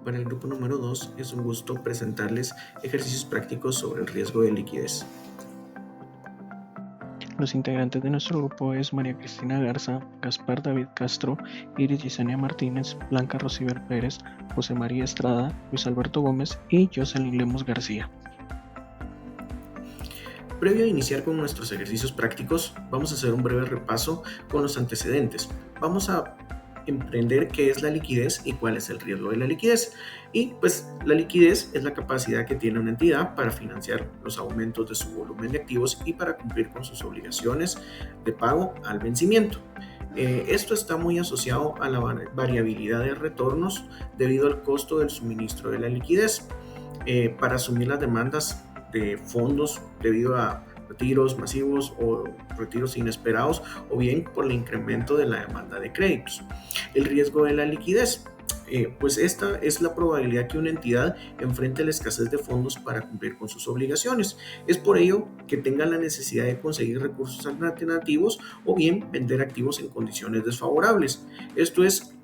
Para el grupo número 2 es un gusto presentarles ejercicios prácticos sobre el riesgo de liquidez. Los integrantes de nuestro grupo es María Cristina Garza, Gaspar David Castro, Iris Yesenia Martínez, Blanca Rosiver Pérez, José María Estrada, Luis Alberto Gómez y Jocelyn Lemos García. Previo a iniciar con nuestros ejercicios prácticos, vamos a hacer un breve repaso con los antecedentes. Vamos a emprender qué es la liquidez y cuál es el riesgo de la liquidez. Y pues la liquidez es la capacidad que tiene una entidad para financiar los aumentos de su volumen de activos y para cumplir con sus obligaciones de pago al vencimiento. Esto está muy asociado a la variabilidad de retornos debido al costo del suministro de la liquidez. Para asumir las demandas de fondos debido a retiros masivos o retiros inesperados o bien por el incremento de la demanda de créditos. El riesgo de la liquidez. Pues esta es la probabilidad que una entidad enfrente la escasez de fondos para cumplir con sus obligaciones. Es por ello que tenga la necesidad de conseguir recursos alternativos o bien vender activos en condiciones desfavorables. Esto es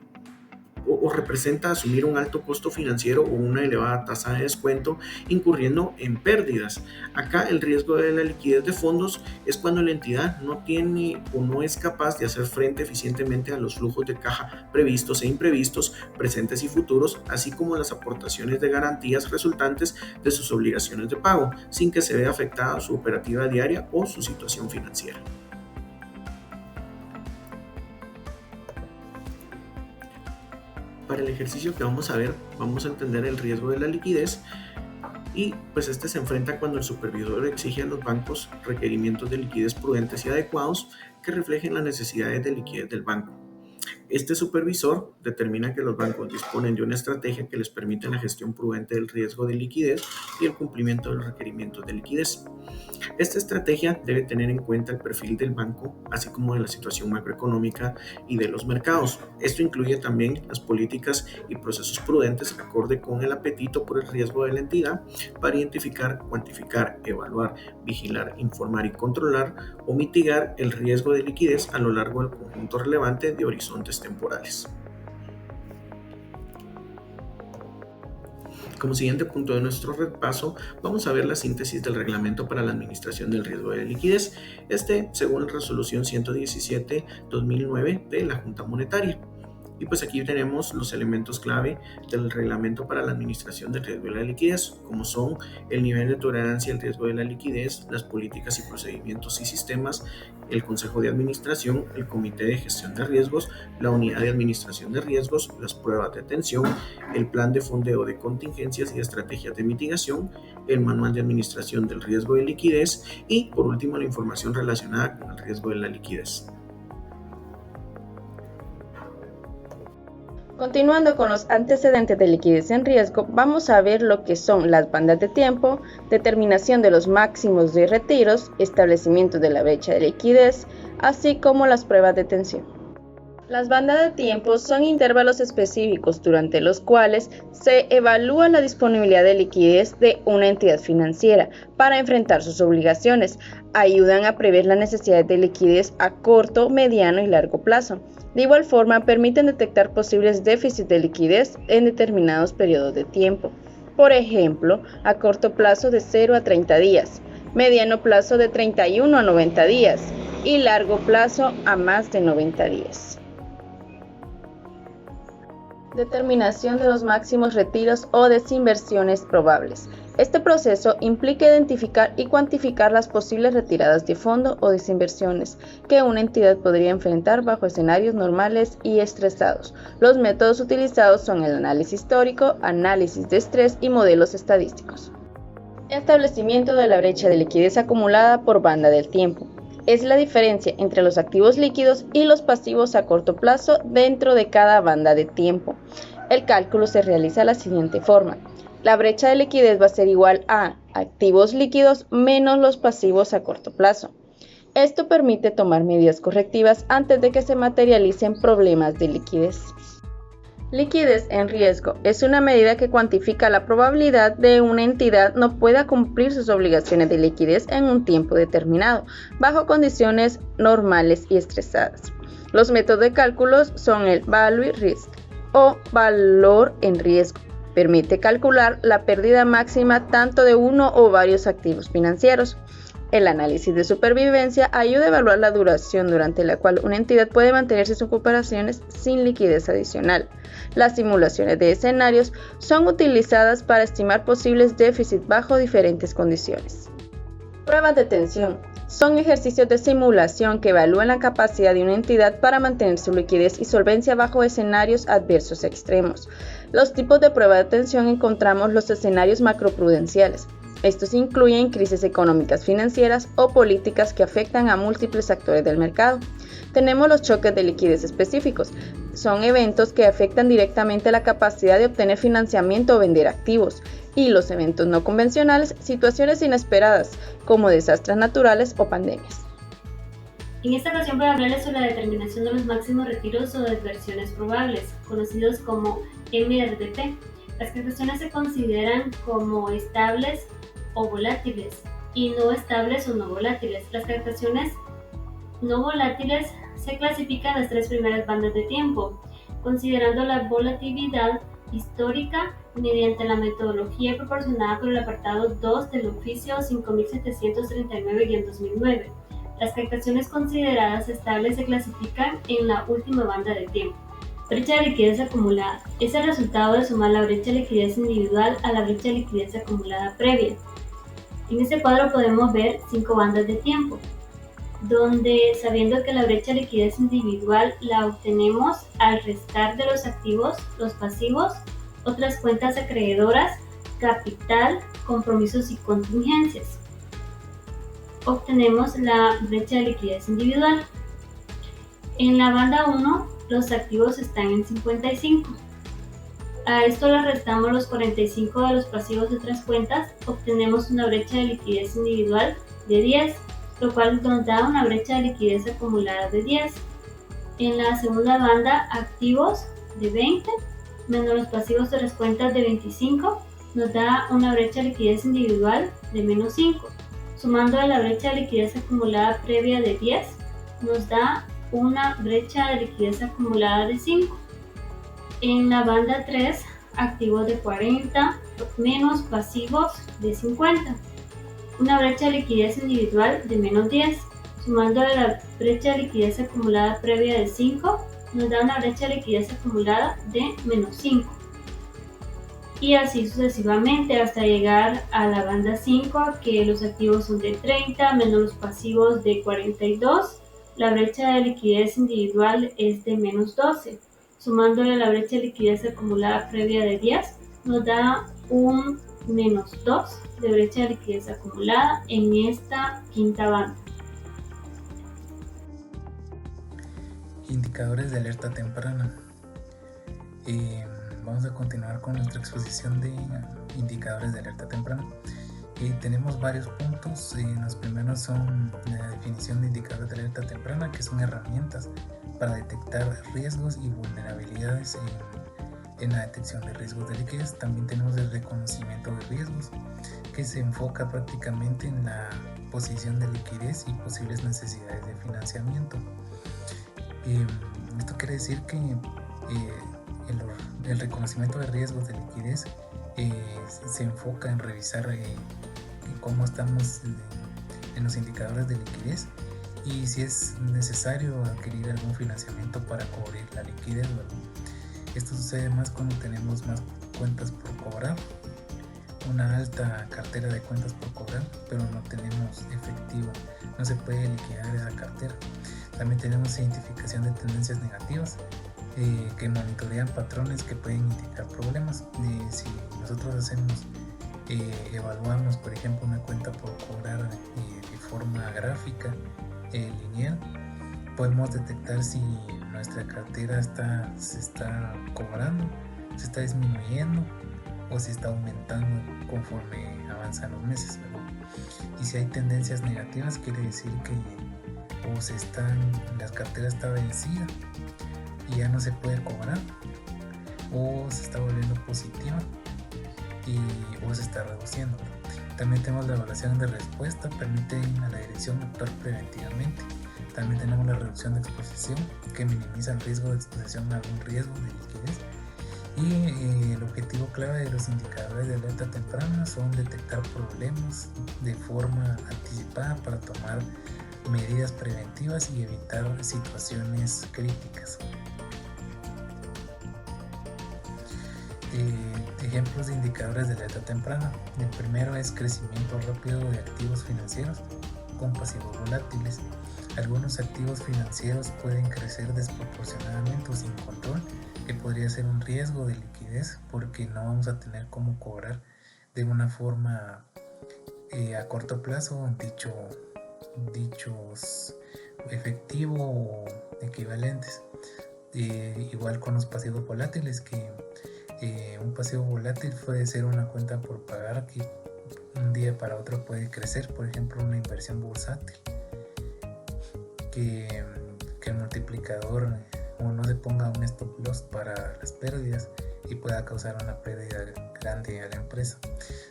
o representa asumir un alto costo financiero o una elevada tasa de descuento, incurriendo en pérdidas. Acá el riesgo de la liquidez de fondos es cuando la entidad no tiene o no es capaz de hacer frente eficientemente a los flujos de caja previstos e imprevistos, presentes y futuros, así como las aportaciones de garantías resultantes de sus obligaciones de pago, sin que se vea afectada su operativa diaria o su situación financiera. Para el ejercicio que vamos a ver, vamos a entender el riesgo de la liquidez y pues este se enfrenta cuando el supervisor exige a los bancos requerimientos de liquidez prudentes y adecuados que reflejen las necesidades de liquidez del banco. Este supervisor determina que los bancos disponen de una estrategia que les permite la gestión prudente del riesgo de liquidez y el cumplimiento de los requerimientos de liquidez. Esta estrategia debe tener en cuenta el perfil del banco, así como de la situación macroeconómica y de los mercados. Esto incluye también las políticas y procesos prudentes acorde con el apetito por el riesgo de la entidad para identificar, cuantificar, evaluar, vigilar, informar y controlar o mitigar el riesgo de liquidez a lo largo del conjunto relevante de horizontes temporales. Como siguiente punto de nuestro repaso, vamos a ver la síntesis del reglamento para la administración del riesgo de liquidez, según la resolución 117/2009 de la Junta Monetaria. Y pues aquí tenemos los elementos clave del reglamento para la administración del riesgo de la liquidez, como son el nivel de tolerancia al riesgo de la liquidez, las políticas y procedimientos y sistemas, el Consejo de Administración, el Comité de Gestión de Riesgos, la Unidad de Administración de Riesgos, las pruebas de atención, el Plan de Fondeo de Contingencias y Estrategias de Mitigación, el Manual de Administración del Riesgo de Liquidez y, por último, la información relacionada con el riesgo de la liquidez. Continuando con los antecedentes de liquidez en riesgo, vamos a ver lo que son las bandas de tiempo, determinación de los máximos de retiros, establecimiento de la brecha de liquidez, así como las pruebas de tensión. Las bandas de tiempo son intervalos específicos durante los cuales se evalúa la disponibilidad de liquidez de una entidad financiera para enfrentar sus obligaciones. Ayudan a prever las necesidades de liquidez a corto, mediano y largo plazo. De igual forma, permiten detectar posibles déficits de liquidez en determinados periodos de tiempo. Por ejemplo, a corto plazo de 0 a 30 días, mediano plazo de 31 a 90 días y largo plazo a más de 90 días. Determinación de los máximos retiros o desinversiones probables. Este proceso implica identificar y cuantificar las posibles retiradas de fondo o desinversiones que una entidad podría enfrentar bajo escenarios normales y estresados. Los métodos utilizados son el análisis histórico, análisis de estrés y modelos estadísticos. Establecimiento de la brecha de liquidez acumulada por banda del tiempo. Es la diferencia entre los activos líquidos y los pasivos a corto plazo dentro de cada banda de tiempo. El cálculo se realiza de la siguiente forma. La brecha de liquidez va a ser igual a activos líquidos menos los pasivos a corto plazo. Esto permite tomar medidas correctivas antes de que se materialicen problemas de liquidez. Liquidez en riesgo es una medida que cuantifica la probabilidad de una entidad no pueda cumplir sus obligaciones de liquidez en un tiempo determinado, bajo condiciones normales y estresadas. Los métodos de cálculo son el value risk o valor en riesgo, Permite calcular la pérdida máxima tanto de uno o varios activos financieros. El análisis de supervivencia ayuda a evaluar la duración durante la cual una entidad puede mantenerse sus operaciones sin liquidez adicional. Las simulaciones de escenarios son utilizadas para estimar posibles déficits bajo diferentes condiciones. Pruebas de tensión. Son ejercicios de simulación que evalúan la capacidad de una entidad para mantener su liquidez y solvencia bajo escenarios adversos extremos. Los tipos de prueba de tensión encontramos los escenarios macroprudenciales. Estos incluyen crisis económicas financieras o políticas que afectan a múltiples actores del mercado. Tenemos los choques de liquidez específicos. Son eventos que afectan directamente la capacidad de obtener financiamiento o vender activos. Y los eventos no convencionales, situaciones inesperadas, como desastres naturales o pandemias. En esta ocasión voy a hablarles sobre la determinación de los máximos retiros o desversiones probables, conocidos como MRDP. Las captaciones se consideran como estables o volátiles y no estables o no volátiles. Las captaciones no volátiles se clasifican en las tres primeras bandas de tiempo, considerando la volatilidad histórica mediante la metodología proporcionada por el apartado 2 del oficio 5739-2009. Las captaciones consideradas estables se clasifican en la última banda de tiempo. Brecha de liquidez acumulada es el resultado de sumar la brecha de liquidez individual a la brecha de liquidez acumulada previa. En este cuadro podemos ver 5 bandas de tiempo, donde sabiendo que la brecha de liquidez individual la obtenemos al restar de los activos, los pasivos, otras cuentas acreedoras, capital, compromisos y contingencias. Obtenemos la brecha de liquidez individual. En la banda 1, los activos están en 55. A esto le restamos los 45 de los pasivos de otras cuentas, obtenemos una brecha de liquidez individual de 10, lo cual nos da una brecha de liquidez acumulada de 10. En la segunda banda, activos de 20 menos los pasivos de las cuentas de 25 nos da una brecha de liquidez individual de menos 5. Sumando a la brecha de liquidez acumulada previa de 10 nos da una brecha de liquidez acumulada de 5. En la banda 3, activos de 40 menos pasivos de 50. Una brecha de liquidez individual de menos 10. Sumando a la brecha de liquidez acumulada previa de 5, nos da una brecha de liquidez acumulada de menos 5. Y así sucesivamente hasta llegar a la banda 5, que los activos son de 30 menos los pasivos de 42. La brecha de liquidez individual es de menos 12. Sumándole a la brecha de liquidez acumulada previa de 10, nos da un menos 2 de brecha de liquidez acumulada en esta quinta banda. Indicadores de alerta temprana. Vamos a continuar con nuestra exposición de indicadores de alerta temprana. Tenemos varios puntos. Los primeros son la definición de indicadores de alerta temprana, que son herramientas para detectar riesgos y vulnerabilidades en la detección de riesgos de liquidez. También tenemos el reconocimiento de riesgos, que se enfoca prácticamente en la posición de liquidez y posibles necesidades de financiamiento. Esto quiere decir que el reconocimiento de riesgos de liquidez se enfoca en revisar cómo estamos en los indicadores de liquidez y si es necesario adquirir algún financiamiento para cubrir la liquidez, ¿verdad? Esto sucede más cuando tenemos más cuentas por cobrar, una alta cartera de cuentas por cobrar, pero no tenemos efectivo, no se puede liquidar esa cartera. También tenemos identificación de tendencias negativas que monitorean patrones que pueden indicar problemas. Si nosotros evaluamos, por ejemplo, una cuenta por cobrar de forma gráfica lineal, podemos detectar si nuestra cartera se está cobrando, se está disminuyendo o si está aumentando conforme avanzan los meses, ¿verdad? Y si hay tendencias negativas, quiere decir que la cartera está vencida y ya no se puede cobrar, o se está volviendo positiva o se está reduciendo. También tenemos la evaluación de respuesta, permite a la dirección actuar preventivamente. También tenemos la reducción de exposición, que minimiza el riesgo de exposición a algún riesgo de liquidez. Y el objetivo clave de los indicadores de alerta temprana son detectar problemas de forma anticipada para tomar medidas preventivas y evitar situaciones críticas. Ejemplos de indicadores de alerta temprana. El primero es crecimiento rápido de activos financieros con pasivos volátiles. Algunos activos financieros pueden crecer desproporcionadamente o sin control, que podría ser un riesgo de liquidez porque no vamos a tener cómo cobrar de una forma a corto plazo dichos efectivo o equivalentes. Igual con los pasivos volátiles, que un pasivo volátil puede ser una cuenta por pagar que un día para otro puede crecer, por ejemplo una inversión bursátil, que el multiplicador o no se ponga un stop loss para las pérdidas y pueda causar una pérdida grande a la empresa.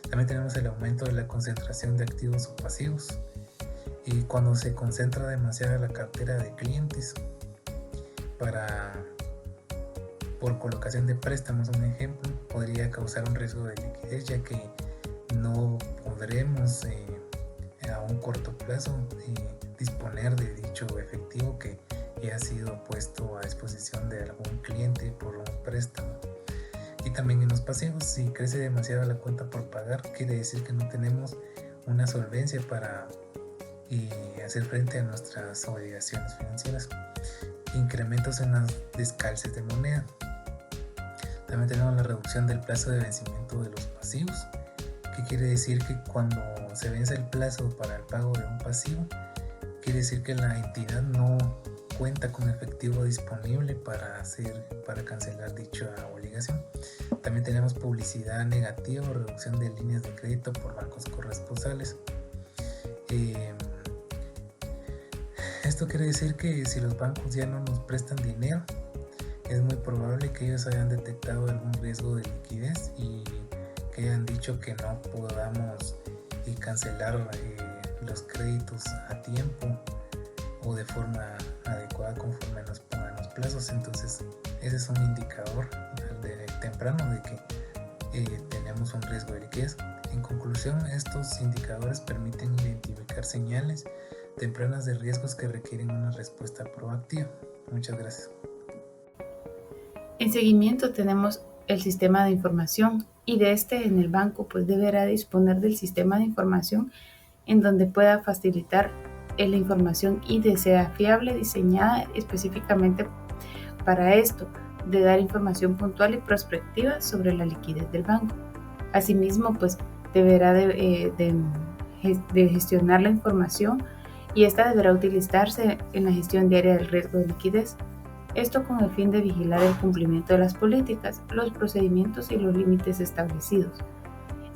También tenemos el aumento de la concentración de activos o pasivos, y cuando se concentra demasiado la cartera de clientes por colocación de préstamos, un ejemplo, podría causar un riesgo de liquidez, ya que no podremos a un corto plazo disponer de dicho efectivo que ya ha sido puesto a disposición de algún cliente por un préstamo. Y también en los pasivos, si crece demasiado la cuenta por pagar, quiere decir que no tenemos una solvencia para hacer frente a nuestras obligaciones financieras. Incrementos en las descalces de moneda. También tenemos la reducción del plazo de vencimiento de los pasivos, que quiere decir que cuando se vence el plazo para el pago de un pasivo, quiere decir que la entidad no cuenta con efectivo disponible para cancelar dicha obligación. También tenemos publicidad negativa o reducción de líneas de crédito por bancos corresponsales. Esto quiere decir que si los bancos ya no nos prestan dinero, es muy probable que ellos hayan detectado algún riesgo de liquidez y que hayan dicho que no podamos cancelar los créditos a tiempo o de forma adecuada conforme nos pongan los plazos. Entonces ese es un indicador temprano de que tenemos un riesgo de liquidez. En conclusión, estos indicadores permiten identificar señales tempranas de riesgos que requieren una respuesta proactiva. Muchas gracias. En seguimiento tenemos el sistema de información, y de este en el banco pues deberá disponer del sistema de información en donde pueda facilitar la información y sea fiable, diseñada específicamente para esto, de dar información puntual y prospectiva sobre la liquidez del banco. Asimismo, pues deberá de gestionar la información, y esta deberá utilizarse en la gestión diaria del riesgo de liquidez. Esto con el fin de vigilar el cumplimiento de las políticas, los procedimientos y los límites establecidos.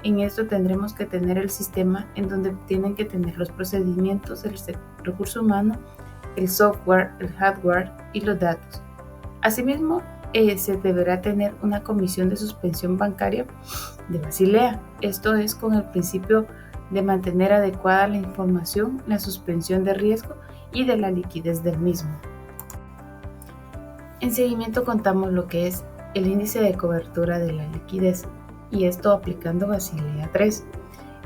En esto tendremos que tener el sistema en donde tienen que tener los procedimientos, el recurso humano, el software, el hardware y los datos. Asimismo, se deberá tener una comisión de suspensión bancaria de Basilea. Esto es con el principio de mantener adecuada la información, la suspensión de riesgo y de la liquidez del mismo. En seguimiento contamos lo que es el índice de cobertura de la liquidez, y esto aplicando Basilea 3,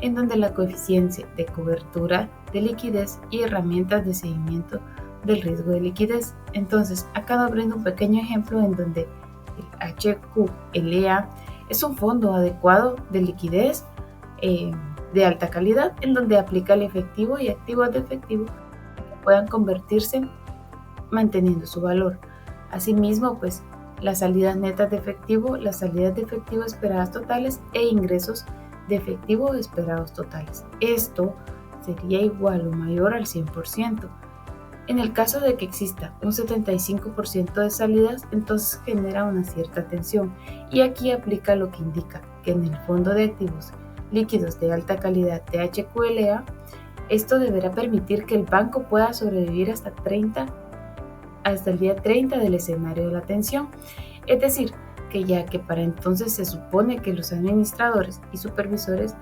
en donde la coeficiente de cobertura de liquidez y herramientas de seguimiento del riesgo de liquidez. Entonces, acá nos brindo un pequeño ejemplo en donde el HQLA es un fondo adecuado de liquidez de alta calidad, en donde aplica el efectivo y activos de efectivo que puedan convertirse manteniendo su valor. Asimismo, pues las salidas netas de efectivo, las salidas de efectivo esperadas totales e ingresos de efectivo esperados totales. Esto sería igual o mayor al 100%. En el caso de que exista un 75% de salidas, entonces genera una cierta tensión, y aquí aplica lo que indica que en el fondo de activos líquidos de alta calidad de HQLA, esto deberá permitir que el banco pueda sobrevivir hasta el día 30 del escenario de la tensión. Es decir, que ya que para entonces se supone que los administradores y supervisores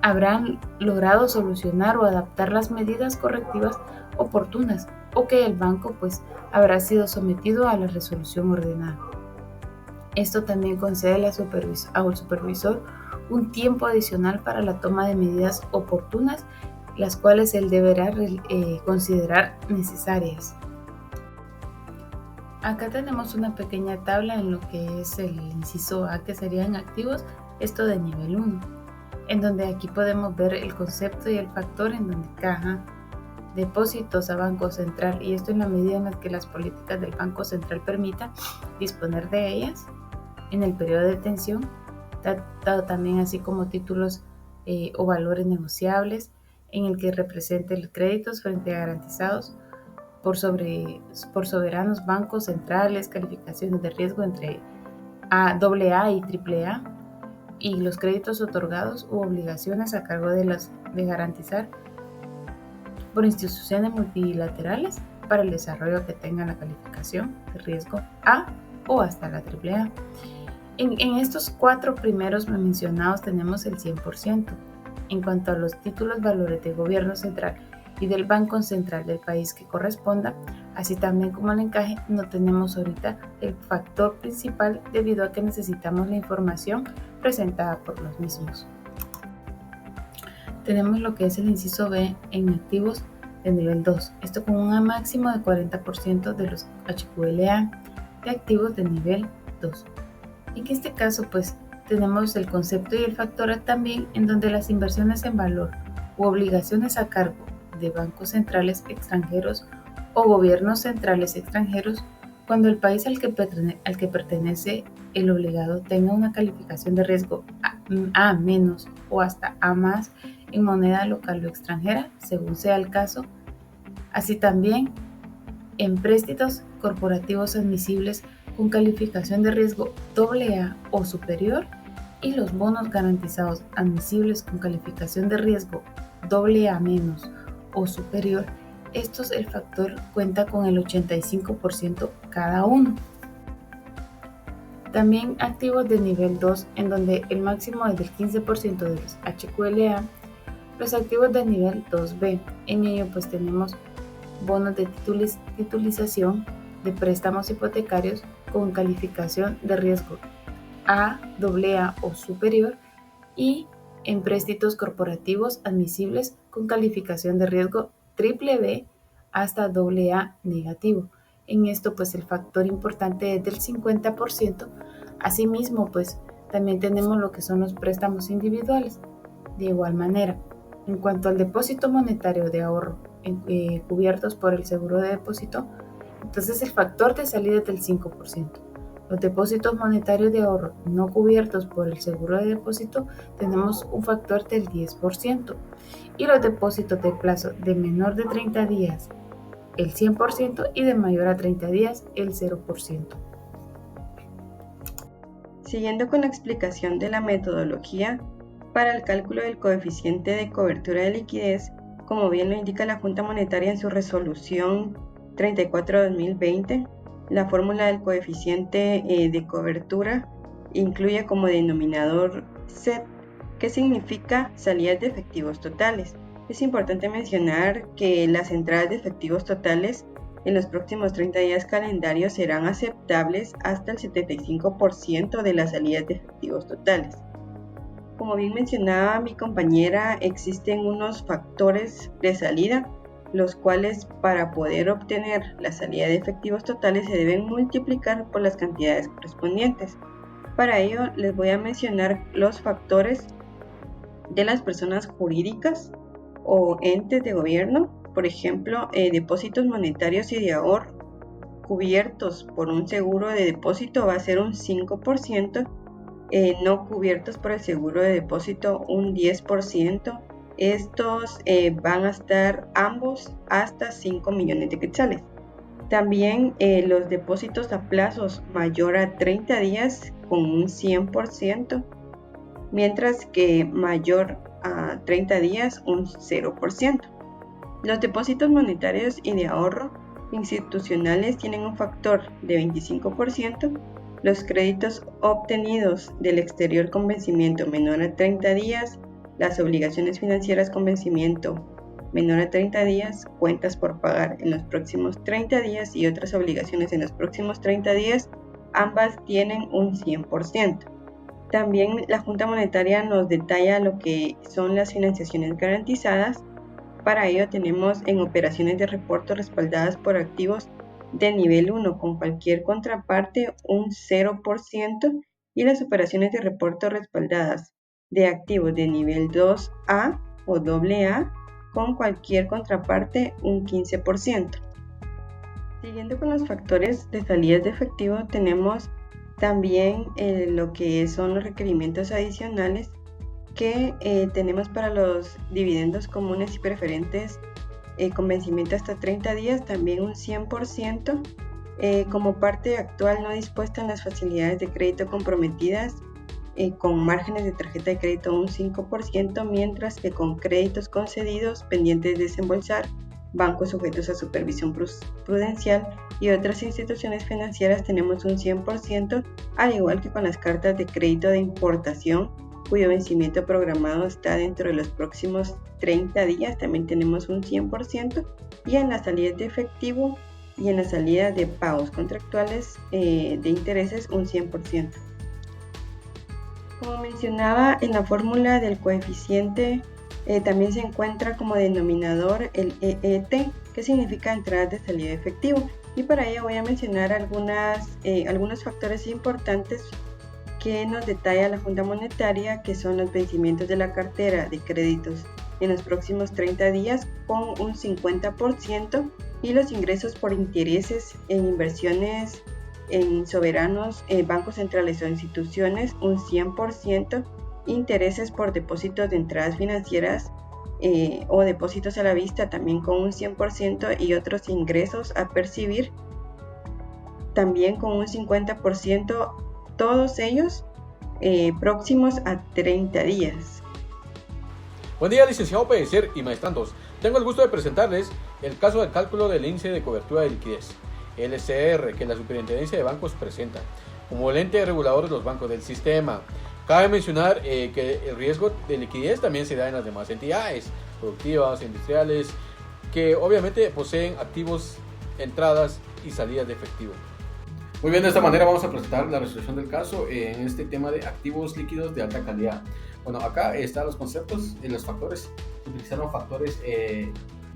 habrán logrado solucionar o adaptar las medidas correctivas oportunas, o que el banco pues habrá sido sometido a la resolución ordenada. Esto también concede al supervisor un tiempo adicional para la toma de medidas oportunas, las cuales él deberá considerar necesarias. Acá tenemos una pequeña tabla en lo que es el inciso A, que serían activos, esto de nivel 1, en donde aquí podemos ver el concepto y el factor en donde caja, depósitos a Banco Central, y esto en la medida en la que las políticas del Banco Central permitan disponer de ellas en el periodo de tensión, dado también así como títulos o valores negociables en el que representen créditos frente a garantizados por soberanos bancos centrales, calificaciones de riesgo entre AA y AAA, y los créditos otorgados u obligaciones a cargo de garantizar por instituciones multilaterales para el desarrollo que tengan la calificación de riesgo A o hasta la AAA. En estos 4 primeros mencionados tenemos el 100%. En cuanto a los títulos valores del gobierno central y del Banco Central del país que corresponda, así también como el encaje, no tenemos ahorita el factor principal debido a que necesitamos la información presentada por los mismos. Tenemos lo que es el inciso B en activos de nivel 2, esto con un máximo de 40% de los HQLA de activos de nivel 2. En este caso, pues, tenemos el concepto y el factor también, en donde las inversiones en valor u obligaciones a cargo de bancos centrales extranjeros o gobiernos centrales extranjeros, cuando el país al que pertenece el obligado tenga una calificación de riesgo A menos o hasta A más en moneda local o extranjera, según sea el caso, así también en préstitos corporativos admisibles con calificación de riesgo AA o superior, y los bonos garantizados admisibles con calificación de riesgo AA menos o superior. Estos, el factor cuenta con el 85% cada uno. También activos de nivel 2, en donde el máximo es del 15% de los HQLA. Los activos de nivel 2B, en ello pues tenemos bonos de titulización de préstamos hipotecarios con calificación de riesgo A, AA o superior, y en préstitos corporativos admisibles con calificación de riesgo BBB hasta AA negativo. En esto pues el factor importante es del 50%. Asimismo pues también tenemos lo que son los préstamos individuales. De igual manera, en cuanto al depósito monetario de ahorro cubiertos por el seguro de depósito, entonces el factor de salida es del 5%. Los depósitos monetarios de ahorro no cubiertos por el seguro de depósito tenemos un factor del 10%, y los depósitos de plazo de menor de 30 días el 100% y de mayor a 30 días el 0%. Siguiendo con la explicación de la metodología para el cálculo del coeficiente de cobertura de liquidez, como bien lo indica la Junta Monetaria en su resolución 34/2020, la fórmula del coeficiente de cobertura incluye como denominador SET, que significa salidas de efectivos totales. Es importante mencionar que las entradas de efectivos totales en los próximos 30 días calendarios serán aceptables hasta el 75% de las salidas de efectivos totales. Como bien mencionaba mi compañera, existen unos factores de salida, los cuales para poder obtener la salida de efectivos totales se deben multiplicar por las cantidades correspondientes. Para ello les voy a mencionar los factores de las personas jurídicas o entes de gobierno, por ejemplo, depósitos monetarios y de ahorro cubiertos por un seguro de depósito va a ser un 5%, no cubiertos por el seguro de depósito un 10%. Estos van a estar ambos hasta 5 millones de quetzales. También los depósitos a plazos mayor a 30 días con un 100%, mientras que mayor a 30 días un 0%. Los depósitos monetarios y de ahorro institucionales tienen un factor de 25%. Los créditos obtenidos del exterior con vencimiento menor a 30 días, las obligaciones financieras con vencimiento menor a 30 días, cuentas por pagar en los próximos 30 días y otras obligaciones en los próximos 30 días ambas tienen un 100%. También la Junta Monetaria nos detalla lo que son las financiaciones garantizadas. Para ello tenemos en operaciones de reporto respaldadas por activos de nivel 1 con cualquier contraparte un 0%, y las operaciones de reporto respaldadas de activos de nivel 2A o AA con cualquier contraparte un 15%. Siguiendo con los factores de salidas de efectivo, tenemos también lo que son los requerimientos adicionales que tenemos para los dividendos comunes y preferentes con vencimiento hasta 30 días, también un 100%. Como parte actual no dispuesta en las facilidades de crédito comprometidas, con márgenes de tarjeta de crédito un 5%, mientras que con créditos concedidos pendientes de desembolsar, bancos sujetos a supervisión prudencial y otras instituciones financieras tenemos un 100%, al igual que con las cartas de crédito de importación, cuyo vencimiento programado está dentro de los próximos 30 días, también tenemos un 100%, y en las salidas de efectivo y en la salida de pagos contractuales de intereses un 100%. Como mencionaba, en la fórmula del coeficiente también se encuentra como denominador el EET, que significa entradas de salida de efectivo, y para ello voy a mencionar algunos factores importantes que nos detalla la Junta Monetaria, que son los vencimientos de la cartera de créditos en los próximos 30 días con un 50%, y los ingresos por intereses en inversiones en soberanos, bancos centrales o instituciones un 100%, intereses por depósitos de entradas financieras o depósitos a la vista también con un 100%, y otros ingresos a percibir también con un 50%, todos ellos próximos a 30 días. Buen día, licenciado Pellicer y maestrandos. Tengo el gusto de presentarles el caso de cálculo del índice de cobertura de liquidez, LCR, que la Superintendencia de Bancos presenta como el ente regulador de los bancos del sistema. Cabe mencionar que el riesgo de liquidez también se da en las demás entidades productivas, industriales, que obviamente poseen activos, entradas y salidas de efectivo. Muy bien, de esta manera vamos a presentar la resolución del caso en este tema de activos líquidos de alta calidad. Bueno, acá están los conceptos y los factores. Se utilizaron factores de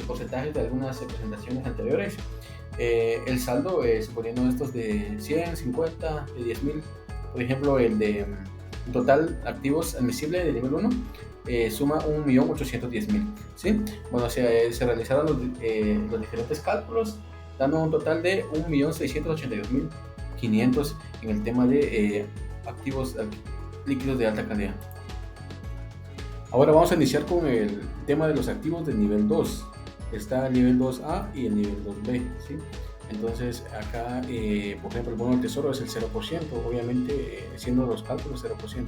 porcentajes de algunas presentaciones anteriores. El saldo, suponiendo estos de 100, 50, de 10,000, por ejemplo, el de total activos admisible de nivel 1 suma 1.810.000, ¿sí? Bueno, se realizaron los diferentes cálculos, dando un total de 1.682.500 en el tema de activos líquidos de alta calidad. Ahora vamos a iniciar con el tema de los activos del nivel 2. Está el nivel 2A y el nivel 2B, ¿sí? Entonces acá, por ejemplo, el bono del tesoro es el 0%, obviamente siendo los cálculos 0%.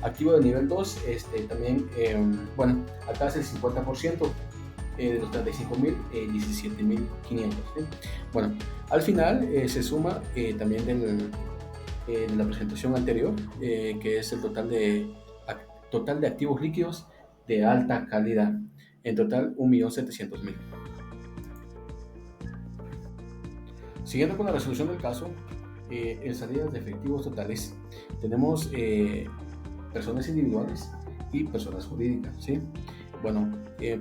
Activo del nivel 2, también, bueno, acá es el 50%, de los 35.000, 17.500, ¿sí? Bueno, al final se suma también de la presentación anterior, que es el total de activos líquidos de alta calidad. En total, 1.700.000. Siguiendo con la resolución del caso, en salidas de efectivos totales, tenemos personas individuales y personas jurídicas, ¿sí? Bueno,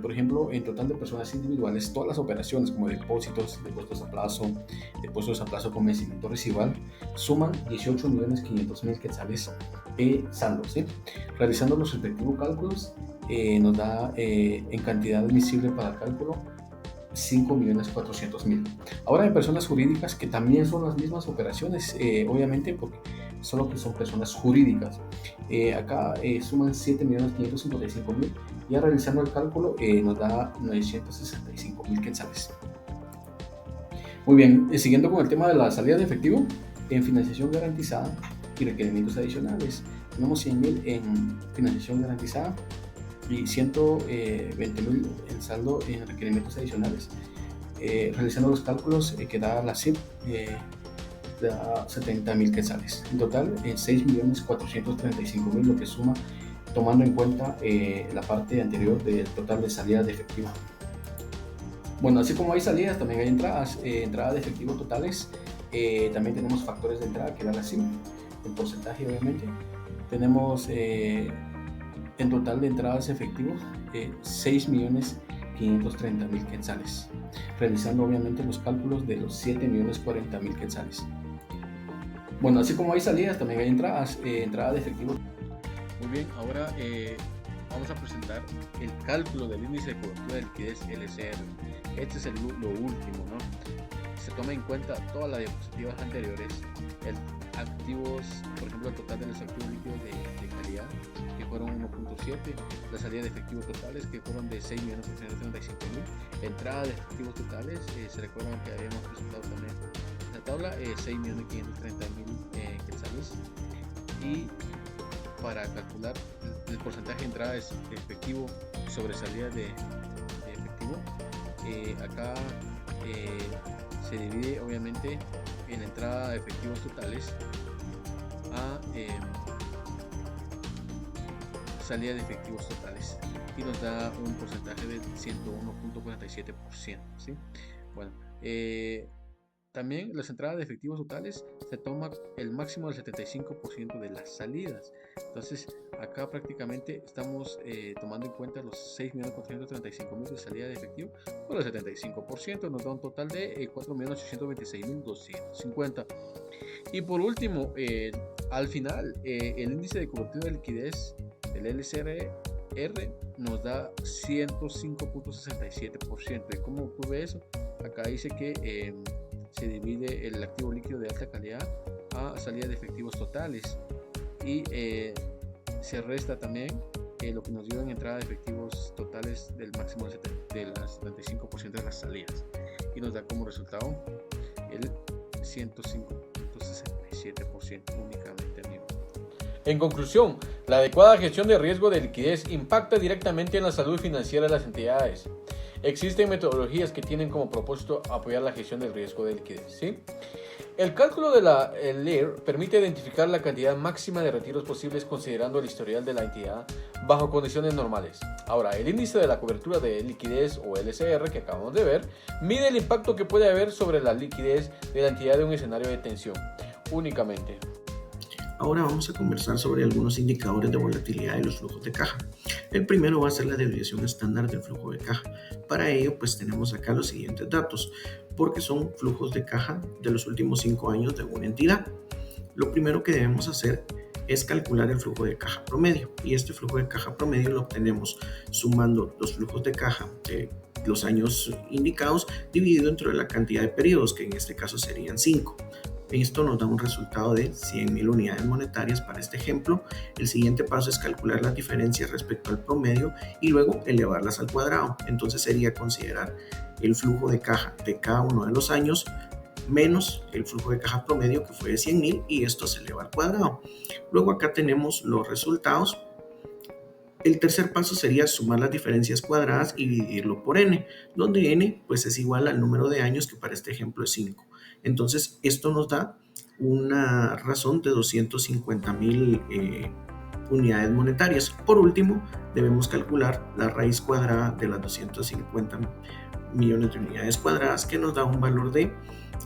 por ejemplo, en total de personas individuales, todas las operaciones como depósitos a plazo con vencimiento residual, suman 18.500.000 quetzales saldo, ¿sí? Realizando los respectivos cálculos, nos da en cantidad admisible para el cálculo 5.400.000. Ahora en personas jurídicas, que también son las mismas operaciones, obviamente, porque solo que son personas jurídicas, acá suman 7.555.000, y realizando el cálculo nos da 965.000 quetzales. Muy bien, siguiendo con el tema de la salida de efectivo, en financiación garantizada y requerimientos adicionales, tenemos 100.000 en financiación garantizada y 120.000 en saldo en requerimientos adicionales. Realizando los cálculos que da la CIP, da 70.000 quetzales. En total, 6.435.000, lo que suma, tomando en cuenta la parte anterior del total de salida de efectivo. Bueno, así como hay salidas, también hay entradas. Entradas de efectivo totales También tenemos factores de entrada, que era la CIM, el porcentaje obviamente. Tenemos en total de entradas efectivos 6.530.000 quetzales, realizando obviamente los cálculos de los 7.040.000 quetzales. Bueno, así como hay salidas, también hay entradas, entrada de efectivo. Muy bien, ahora vamos a presentar el cálculo del índice de cobertura de liquidez LCR. Este es lo último, ¿no? Se toma en cuenta todas las diapositivas anteriores, activos, por ejemplo, el total de los activos líquidos de calidad, que fueron 1.7, la salida de efectivos totales, que fueron de 6.835.000, entrada de efectivos totales, se recuerdan que habíamos presentado también la tabla, 6.530.000 quetzales, y para calcular el porcentaje de entrada de efectivo sobre salida de efectivo, acá se divide obviamente en la entrada de efectivos totales a salida de efectivos totales, y nos da un porcentaje del 101.47%, ¿sí? Bueno, también las entradas de efectivos totales se toma el máximo del 75% de las salidas. Entonces acá prácticamente estamos tomando en cuenta los 6.435.000 de salida de efectivo por el 75%, nos da un total de 4.826.250. Y por último, al final, el índice de cobertura de liquidez, el LCR, nos da 105.67%. ¿Y cómo ocurre eso? Acá dice que se divide el activo líquido de alta calidad a salida de efectivos totales, y se resta también lo que nos dio en entrada de efectivos totales del máximo del 75% de las salidas, y nos da como resultado el 105.67% únicamente, amigo. En conclusión, la adecuada gestión de riesgo de liquidez impacta directamente en la salud financiera de las entidades. Existen metodologías que tienen como propósito apoyar la gestión del riesgo de liquidez, ¿sí? El cálculo de la LIR permite identificar la cantidad máxima de retiros posibles considerando el historial de la entidad bajo condiciones normales. Ahora, el índice de la cobertura de liquidez o LCR que acabamos de ver mide el impacto que puede haber sobre la liquidez de la entidad de un escenario de tensión únicamente. Ahora vamos a conversar sobre algunos indicadores de volatilidad de los flujos de caja. El primero va a ser la desviación estándar del flujo de caja. Para ello, pues tenemos acá los siguientes datos, porque son flujos de caja de los últimos 5 años de una entidad. Lo primero que debemos hacer es calcular el flujo de caja promedio, y este flujo de caja promedio lo obtenemos sumando los flujos de caja de los años indicados dividido entre la cantidad de periodos, que en este caso serían 5. Esto nos da un resultado de 100.000 unidades monetarias para este ejemplo. El siguiente paso es calcular las diferencias respecto al promedio y luego elevarlas al cuadrado. Entonces sería considerar el flujo de caja de cada uno de los años menos el flujo de caja promedio, que fue de 100.000, y esto se eleva al cuadrado. Luego acá tenemos los resultados. El tercer paso sería sumar las diferencias cuadradas y dividirlo por n, donde n pues es igual al número de años, que para este ejemplo es 5. Entonces esto nos da una razón de 250.000 unidades monetarias. Por último, debemos calcular la raíz cuadrada de las 250 millones de unidades cuadradas, que nos da un valor de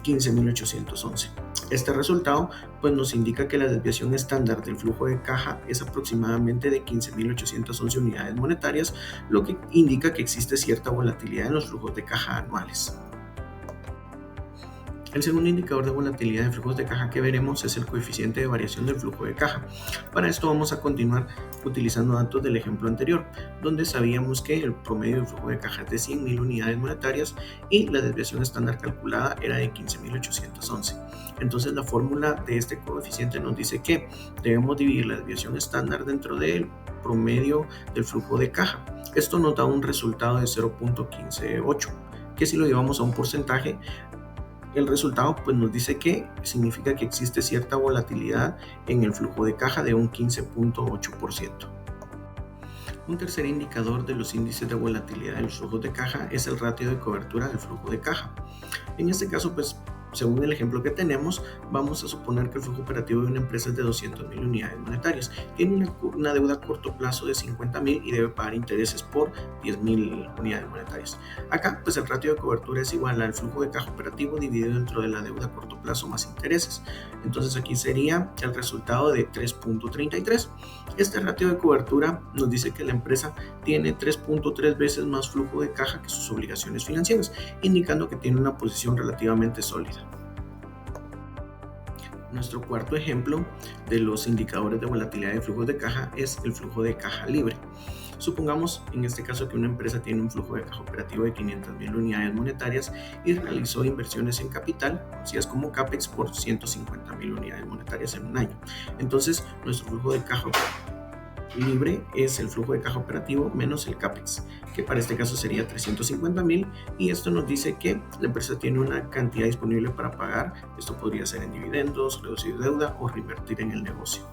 15.811. Este resultado pues nos indica que la desviación estándar del flujo de caja es aproximadamente de 15.811 unidades monetarias, lo que indica que existe cierta volatilidad en los flujos de caja anuales. El segundo indicador de volatilidad de flujos de caja que veremos es el coeficiente de variación del flujo de caja. Para esto vamos a continuar utilizando datos del ejemplo anterior, donde sabíamos que el promedio del flujo de caja es de 100.000 unidades monetarias y la desviación estándar calculada era de 15.811. Entonces la fórmula de este coeficiente nos dice que debemos dividir la desviación estándar dentro del promedio del flujo de caja. Esto nos da un resultado de 0.158, que si lo llevamos a un porcentaje, el resultado pues nos dice que significa que existe cierta volatilidad en el flujo de caja de un 15.8%. Un tercer indicador de los índices de volatilidad de los flujos de caja es el ratio de cobertura del flujo de caja. En este caso pues según el ejemplo que tenemos, vamos a suponer que el flujo operativo de una empresa es de 200.000 unidades monetarias. Tiene una deuda a corto plazo de 50.000 y debe pagar intereses por 10.000 unidades monetarias. Acá, pues el ratio de cobertura es igual al flujo de caja operativo dividido dentro de la deuda a corto plazo más intereses. Entonces aquí sería el resultado de 3.33. Este ratio de cobertura nos dice que la empresa tiene 3.3 veces más flujo de caja que sus obligaciones financieras, indicando que tiene una posición relativamente sólida. Nuestro cuarto ejemplo de los indicadores de volatilidad de flujos de caja es el flujo de caja libre. Supongamos en este caso que una empresa tiene un flujo de caja operativo de 500.000 unidades monetarias y realizó inversiones en capital, así es como CAPEX, por 150.000 unidades monetarias en un año. Entonces, nuestro flujo de caja libre es el flujo de caja operativo menos el CAPEX, que para este caso sería 350.000, y esto nos dice que la empresa tiene una cantidad disponible para pagar. Esto podría ser en dividendos, reducir deuda o reinvertir en el negocio.